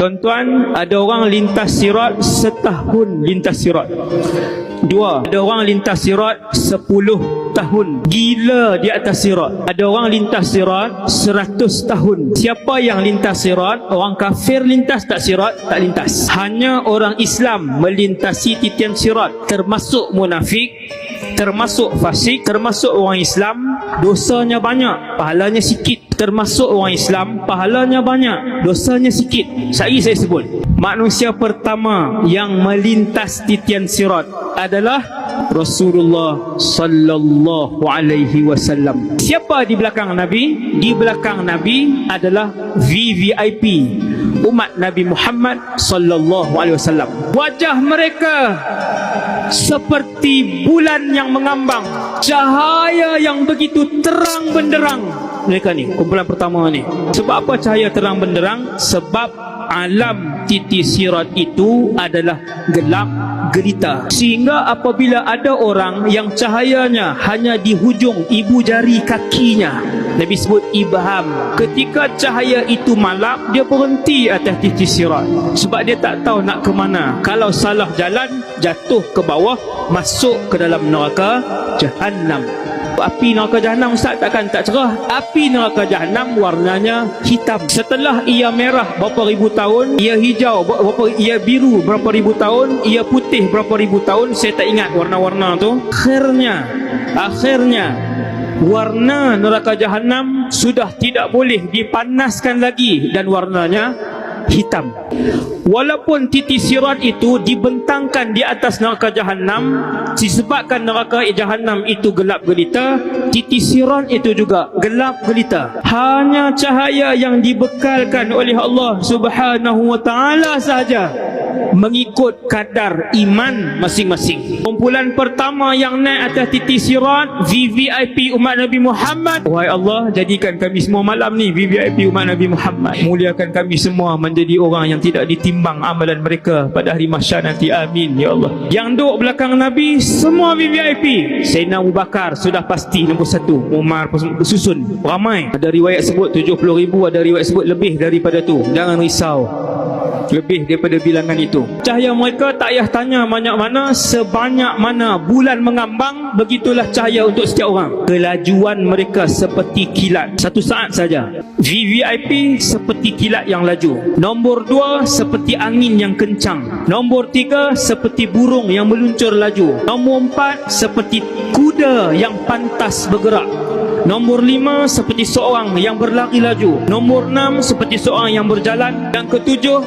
Tuan-tuan, ada orang lintas sirat setahun lintas sirat. Dua, ada orang lintas sirat 10 tahun gila di atas sirat. Ada orang lintas sirat 100 tahun. Siapa yang lintas sirat? Orang kafir lintas tak sirat? Tak lintas. Hanya orang Islam melintasi titian sirat, termasuk munafik, termasuk fasik, termasuk orang Islam, dosanya banyak, pahalanya sikit. Termasuk orang Islam, pahalanya banyak, dosanya sikit. Saya sebut, manusia pertama yang melintas titian sirat adalah Rasulullah sallallahu alaihi wasallam. Siapa di belakang Nabi? Di belakang Nabi adalah VVIP, umat Nabi Muhammad sallallahu alaihi wasallam. Wajah mereka seperti bulan yang mengambang, cahaya yang begitu terang benderang. Mereka ni, kumpulan pertama ni. Sebab apa cahaya terang benderang? Sebab alam titi sirat itu adalah gelap gelita, sehingga apabila ada orang yang cahayanya hanya di hujung ibu jari kakinya, Nabi sebut ibham, ketika cahaya itu malap, dia berhenti atas titi sirat, sebab dia tak tahu nak ke mana. Kalau salah jalan, jatuh ke bawah, masuk ke dalam neraka Jahannam. Api neraka Jahannam, Ustaz, takkan tak cerah? Api neraka Jahannam warnanya hitam. Setelah ia merah berapa ribu tahun, ia hijau ia biru berapa ribu tahun, ia putih berapa ribu tahun, saya tak ingat warna-warna tu. Akhirnya warna neraka Jahannam sudah tidak boleh dipanaskan lagi dan warnanya hitam. Walaupun titi sirat itu dibentangkan di atas neraka Jahannam, disebabkan neraka Jahannam itu gelap gelita, titi sirat itu juga gelap gelita. Hanya cahaya yang dibekalkan oleh Allah Subhanahu wa taala sahaja, mengikut kadar iman masing-masing. Kumpulan pertama yang naik atas titi sirat, VVIP umat Nabi Muhammad. Wahai Allah, jadikan kami semua malam ni VVIP umat Nabi Muhammad. Muliakan kami semua menjadi orang yang tidak ditimbang amalan mereka pada hari mahsyar nanti. Amin ya Allah. Yang duduk belakang Nabi semua VVIP. Sayyidina Abu Bakar sudah pasti nombor 1, Umar susun, ramai. Ada riwayat sebut 70,000, ada riwayat sebut lebih daripada tu. Jangan risau, lebih daripada bilangan itu. Cahaya mereka tak payah tanya banyak mana, sebanyak mana bulan mengambang, begitulah cahaya untuk setiap orang. Kelajuan mereka seperti kilat, 1 saat saja. VVIP seperti kilat yang laju. Nombor 2 seperti angin yang kencang. Nombor 3 seperti burung yang meluncur laju. Nombor 4 seperti kuda yang pantas bergerak. Nombor 5 seperti seorang yang berlari laju. Nombor 6 seperti seorang yang berjalan. Dan ketujuh